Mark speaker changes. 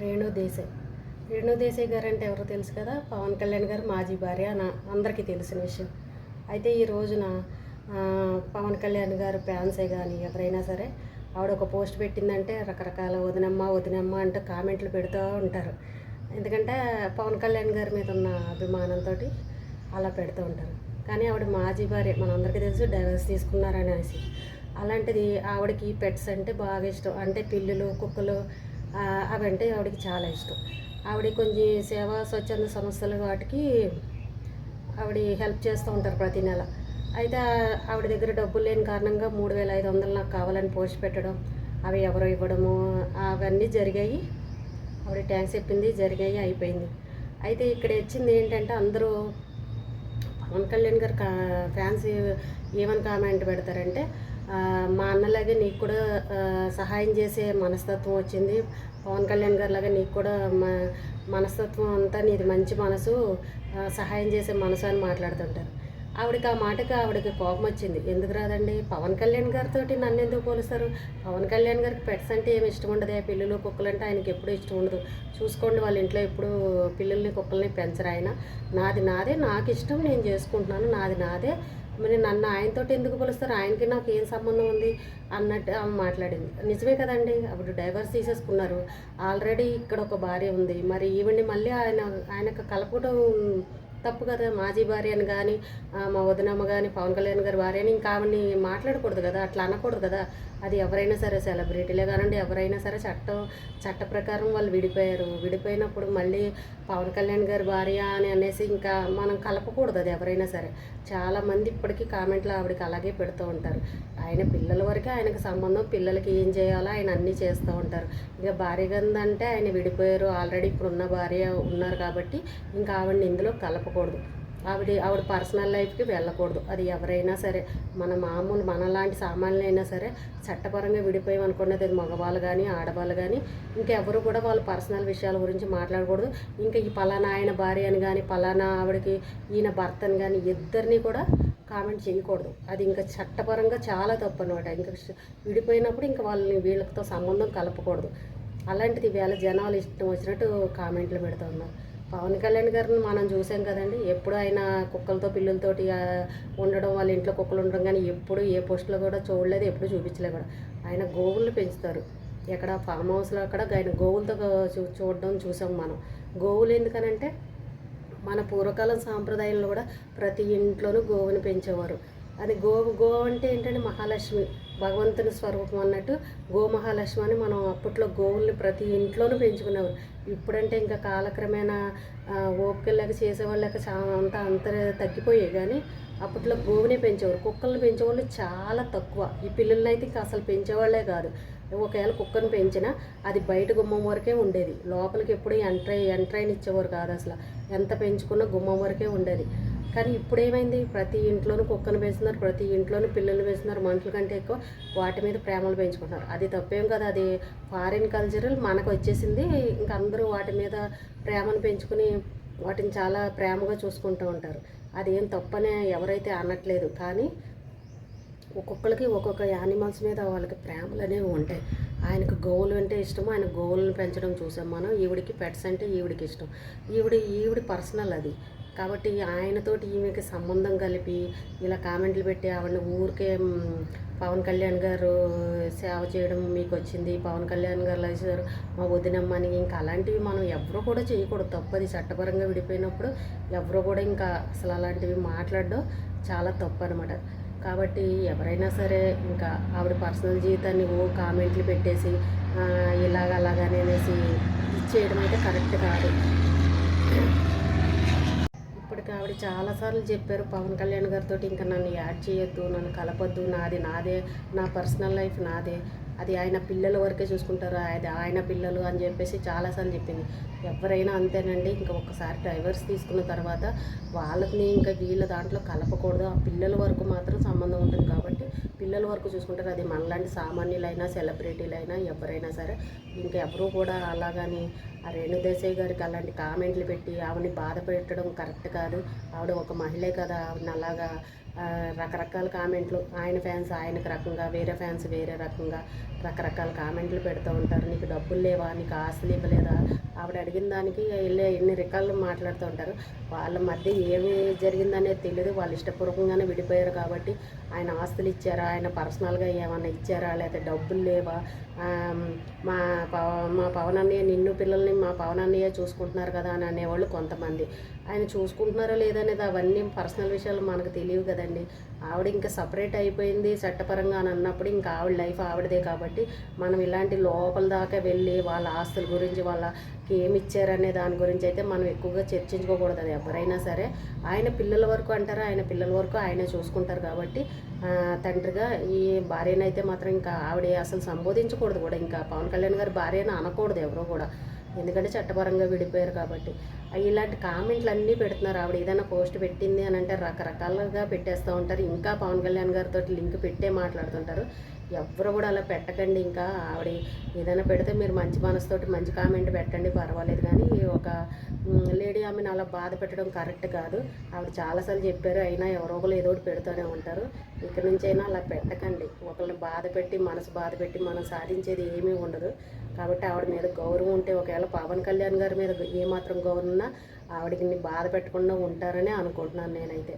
Speaker 1: రేణు దేశాయ్. రేణు దేశాయ్ గారు అంటే ఎవరో తెలుసు కదా, పవన్ కళ్యాణ్ గారు మాజీ భార్య అని అందరికీ తెలిసిన విషయం. అయితే ఈ రోజున పవన్ కళ్యాణ్ గారు ఫ్యాన్సే కానీ ఎవరైనా సరే ఆవిడ ఒక పోస్ట్ పెట్టిందంటే రకరకాల వదినమ్మ వదినమ్మ అంటూ కామెంట్లు పెడుతూ ఉంటారు. ఎందుకంటే పవన్ కళ్యాణ్ గారి మీద ఉన్న అభిమానంతో అలా పెడుతూ ఉంటారు. కానీ ఆవిడ మాజీ భార్య, మనందరికీ తెలుసు, డైవర్స్ తీసుకున్నారనేసి. అలాంటిది ఆవిడకి పెట్స్ అంటే బాగా ఇష్టం. అంటే పిల్లులు, కుక్కలు అవంటే ఆవిడకి చాలా ఇష్టం. ఆవిడ కొంచెం సేవా స్వచ్ఛంద సంస్థలు వాటికి ఆవిడ హెల్ప్ చేస్తూ ఉంటారు ప్రతి నెల. అయితే ఆవిడ దగ్గర డబ్బులు లేని కారణంగా 3,500 నాకు కావాలని పోస్ట్ పెట్టడం, అవి ఎవరో ఇవ్వడము అవన్నీ జరిగాయి. ఆవిడ ట్యాంక్స్ చెప్పింది, జరిగాయి, అయిపోయింది. అయితే ఇక్కడ వచ్చింది ఏంటంటే, అందరూ పవన్ కళ్యాణ్ గారు ఫ్యాన్స్ ఏమని కామెంట్ పెడతారంటే, మా అన్నలాగే నీకు కూడా సహాయం చేసే మనస్తత్వం వచ్చింది, పవన్ కళ్యాణ్ గారి లాగా నీకు కూడా మనస్తత్వం అంతా నీది మంచి మనసు, సహాయం చేసే మనసు అని మాట్లాడుతుంటారు. ఆవిడకి ఆ మాటకి ఆవిడకి కోపం వచ్చింది. ఎందుకు రాదండి, పవన్ కళ్యాణ్ గారితో నన్ను ఎందుకు పోలుస్తారు? పవన్ కళ్యాణ్ గారికి పెట్స్ అంటే ఏమి ఇష్టం ఉండదు, పిల్లలు కుక్కలు అంటే ఆయనకి ఎప్పుడూ ఇష్టం ఉండదు. చూసుకోండి, వాళ్ళ ఇంట్లో ఎప్పుడు పిల్లల్ని కుక్కల్ని పెంచరు ఆయన. నాది నాదే, నాకు ఇష్టం, నేను చేసుకుంటున్నాను, నాది నాదే, మరి నన్ను ఆయనతో ఎందుకు పోలుస్తారు, ఆయనకి నాకు ఏం సంబంధం ఉంది అన్నట్టు ఆమె మాట్లాడింది. నిజమే కదండి, అప్పుడు డైవర్స్ తీసేసుకున్నారు. ఆల్రెడీ ఇక్కడ ఒక భార్య ఉంది, మరి ఈవిడ్ని మళ్ళీ ఆయనకు కలపడం తప్పు కదా. మాజీ భార్య అని కానీ, మా వదినమ్మ కానీ, పవన్ కళ్యాణ్ గారి భార్య అని ఇంకా ఆవిడని మాట్లాడకూడదు కదా, అట్లా అనకూడదు కదా. అది ఎవరైనా సరే, సెలబ్రిటీలే కానండి, ఎవరైనా సరే చట్ట ప్రకారం వాళ్ళు విడిపోయారు. విడిపోయినప్పుడు మళ్ళీ పవన్ కళ్యాణ్ గారి భార్య అని అనేసి ఇంకా మనం కలపకూడదు. అది ఎవరైనా సరే. చాలామంది ఇప్పటికీ కామెంట్లు ఆవిడకి అలాగే పెడుతూ ఉంటారు. ఆయన పిల్లల వరకే ఆయనకు సంబంధం, పిల్లలకి ఏం చేయాలో ఆయన అన్నీ చేస్తూ ఉంటారు. ఇక భార్య గందంటే ఆయన విడిపోయారు, ఆల్రెడీ ఇప్పుడున్న భార్య ఉన్నారు కాబట్టి ఇంకా ఆవిడని ఇందులో కలపకూడదు. ఆవిడ పర్సనల్ లైఫ్కి వెళ్ళకూడదు. అది ఎవరైనా సరే, మనలాంటి సామాన్యులైనా సరే చట్టపరంగా విడిపోయామనుకున్నది, అది మగవాళ్ళు కానీ ఆడవాళ్ళు కానీ ఇంకెవరు కూడా వాళ్ళ పర్సనల్ విషయాల గురించి మాట్లాడకూడదు. ఇంకా ఈ పలానా ఆయన భార్య అని కానీ, పలానా ఆవిడకి ఈయన భర్త అని కానీ ఇద్దరిని కూడా కామెంట్ చేయకూడదు. అది ఇంకా చట్టపరంగా చాలా తప్పు అనమాట. ఇంకా విడిపోయినప్పుడు ఇంకా వీళ్ళతో సంబంధం కలపకూడదు. అలాంటిది వేళ జనాలు ఇష్టం వచ్చినట్టు కామెంట్లు పెడుతూ ఉన్నారు. పవన్ కళ్యాణ్ గారిని మనం చూసాం కదండి, ఎప్పుడు ఆయన కుక్కలతో పిల్లలతోటి ఉండడం, వాళ్ళ ఇంట్లో కుక్కలు ఉండడం కానీ ఎప్పుడు ఏ పోస్టులో కూడా చూడలేదు, ఎప్పుడు చూపించలేదు కూడా. ఆయన గోవులను పెంచుతారు. ఎక్కడ ఫామ్ హౌస్లో అక్కడ ఆయన గోవులతో చూడడం చూసాం మనం. గోవులు ఎందుకనంటే, మన పూర్వకాలం సాంప్రదాయంలో కూడా ప్రతి ఇంట్లోనూ గోవుని పెంచేవారు. అది గో అంటే ఏంటంటే మహాలక్ష్మి, భగవంతుని స్వరూపం అన్నట్టు గోమహాలక్ష్మి అని మనం అప్పట్లో గోవుల్ని ప్రతి ఇంట్లోనూ పెంచుకునేవారు. ఇప్పుడంటే ఇంకా కాలక్రమేణా ఓపికల్లాగా చేసేవాళ్ళకి అంత తగ్గిపోయాయి. కానీ అప్పట్లో గోవునే పెంచేవారు. కుక్కల్ని పెంచేవాళ్ళు చాలా తక్కువ. ఈ పిల్లల్ని అయితే ఇంకా అసలు పెంచేవాళ్ళే కాదు. ఒకవేళ కుక్కను పెంచినా అది బయట గుమ్మం వరకే ఉండేది, లోపలికి ఎప్పుడు ఎంట్రైన్ ఇచ్చేవారు కాదు. అసలు ఎంత పెంచుకున్నా గుమ్మం వరకే ఉండేది. కానీ ఇప్పుడు ఏమైంది, ప్రతి ఇంట్లోనూ కుక్కను పెంచుతున్నారు, ప్రతి ఇంట్లోనూ పిల్లలు పెంచుతున్నారు. మనుషుల కంటే ఎక్కువ వాటి మీద ప్రేమలు పెంచుకుంటున్నారు. అది తప్పేం కదా, అది ఫారిన్ కల్చరల్ మనకు వచ్చేసింది. ఇంకా అందరూ వాటి మీద ప్రేమను పెంచుకుని వాటిని చాలా ప్రేమగా చూసుకుంటూ ఉంటారు. అదేం తప్పనే ఎవరైతే అనట్లేదు. కానీ ఒక్కొక్కరికి ఒక్కొక్క యానిమల్స్ మీద వాళ్ళకి ప్రేమలు అనేవి ఉంటాయి. ఆయనకు గోవులు అంటే ఇష్టము, ఆయన గోవులను పెంచడం చూసాం మనం. ఈవిడికి పెట్స్ అంటే ఈవిడికి ఇష్టం. ఈవిడి పర్సనల్ అది. కాబట్టి ఆయనతోటి ఈమెకి సంబంధం కలిపి ఇలా కామెంట్లు పెట్టి ఆవిడని ఊరికే పవన్ కళ్యాణ్ గారు సేవ చేయడం మీకు వచ్చింది, పవన్ కళ్యాణ్ గారు లేచారు, మా వదినమ్మని, ఇంకా అలాంటివి మనం ఎవరు కూడా చేయకూడదు. తప్పది. చట్టపరంగా విడిపోయినప్పుడు ఎవరు కూడా ఇంకా అసలు అలాంటివి మాట్లాడడం చాలా తప్పు అనమాట. కాబట్టి ఎవరైనా సరే ఇంకా ఆవిడ పర్సనల్ జీవితాన్ని కామెంట్లు పెట్టేసి అలాగని అనేసి ఇచ్చేయడం అయితే కరెక్ట్ కాదు. ఇప్పటికి ఆవిడ చాలాసార్లు చెప్పారు పవన్ కళ్యాణ్ గారితో, ఇంకా నన్ను యాడ్ చేయొద్దు, నన్ను కలపొద్దు, నాదే, నా పర్సనల్ లైఫ్ నాదే, అది ఆయన పిల్లల వరకే చూసుకుంటారు, అది ఆయన పిల్లలు అని చెప్పేసి చాలాసార్లు చెప్పింది. ఎవరైనా అంతేనండి. ఇంకా ఒక్కసారి డైవర్స్ తీసుకున్న తర్వాత వాళ్ళని ఇంకా వీళ్ళ దాంట్లో కలపకూడదు. ఆ పిల్లల వరకు మాత్రం సంబంధం ఉంటుంది. కాబట్టి పిల్లల వరకు చూసుకుంటారు. అది మనలాంటి సామాన్యులైనా సెలబ్రిటీలైనా ఎవరైనా సరే ఇంకెవరూ కూడా అలాగని ఆ రేణుదేశాయ్ గారికి అలాంటి కామెంట్లు పెట్టి ఆవిడని బాధ పెట్టడం కరెక్ట్ కాదు. ఆవిడ ఒక మహిళే కదా, ఆవిడని అలాగా రకరకాల కామెంట్లు, ఆయన ఫ్యాన్స్ ఆయనకు రకంగా, వేరే ఫ్యాన్స్ వేరే రకంగా రకరకాల కామెంట్లు పెడుతూ ఉంటారు. నీకు డబ్బులు లేవా, నీకు ఆస్తులు ఇవ్వలేదా, ఆవిడ అడిగిన దానికి వెళ్ళే ఎన్ని రకాలు మాట్లాడుతూ ఉంటారు. వాళ్ళ మధ్య ఏమి జరిగిందనేది తెలియదు. వాళ్ళు ఇష్టపూర్వకంగానే విడిపోయారు కాబట్టి ఆయన ఆస్తులు ఇచ్చారా, ఆయన పర్సనల్గా ఏమైనా ఇచ్చారా, లేకపోతే డబ్బులు లేవా, మా మా పవన్ అన్నయ్య నిన్ను పిల్లల్ని మా పవన్ అన్నయ్య చూసుకుంటున్నారు కదా అని అనేవాళ్ళు కొంతమంది. ఆయన చూసుకుంటున్నారో లేదనేది అవన్నీ పర్సనల్ విషయాలు మనకు తెలియవు కదండి. ఆవిడ ఇంకా సపరేట్ అయిపోయింది చట్టపరంగా అని అన్నప్పుడు ఇంకా ఆవిడ లైఫ్ ఆవిడదే కాబట్టి మనం ఇలాంటి లోపల దాకా వెళ్ళి వాళ్ళ ఆస్తుల గురించి వాళ్ళకి ఏమి ఇచ్చారనే దాని గురించి అయితే మనం ఎక్కువగా చర్చించుకోకూడదు. అది ఎవరైనా సరే ఆయన పిల్లల వరకు అంటారు, ఆయన పిల్లల వరకు ఆయనే చూసుకుంటారు కాబట్టి తండ్రిగా ఈ భార్యనైతే మాత్రం ఇంకా ఆవిడ అసలు సంబోధించకూడదు కూడా. ఇంకా పవన్ కళ్యాణ్ గారి భార్యను అనకూడదు ఎవరో కూడా, ఎందుకంటే చట్టపరంగా విడిపోయారు కాబట్టి. ఇలాంటి కామెంట్లు అన్నీ పెడుతున్నారు. ఆవిడ ఏదైనా పోస్ట్ పెట్టింది అని అంటే రకరకాలుగా పెట్టేస్తూ ఉంటారు. ఇంకా పవన్ కళ్యాణ్ గారితో లింక్ పెట్టే మాట్లాడుతుంటారు. ఎవరు కూడా అలా పెట్టకండి. ఇంకా ఆవిడ ఏదైనా పెడితే మీరు మంచి మనసుతోటి మంచి కామెంట్ పెట్టండి, పర్వాలేదు. కానీ ఒక లేడీ ఆమెను అలా బాధ పెట్టడం కరెక్ట్ కాదు. ఆవిడ చాలాసార్లు చెప్పారు, అయినా ఎవరో ఒకరు ఏదో ఒకటి పెడుతూనే ఉంటారు. ఇక్కడి నుంచి అయినా అలా పెట్టకండి. ఒకరిని బాధ పెట్టి మనసు బాధ పెట్టి మనం సాధించేది ఏమీ ఉండదు. కాబట్టి ఆవిడ మీద గౌరవం ఉంటే, ఒకవేళ పవన్ కళ్యాణ్ గారి మీద ఏమాత్రం గౌరవం ఉన్నా ఆవిడకి బాధ పెట్టకుండా ఉంటారని అనుకుంటున్నాను నేనైతే.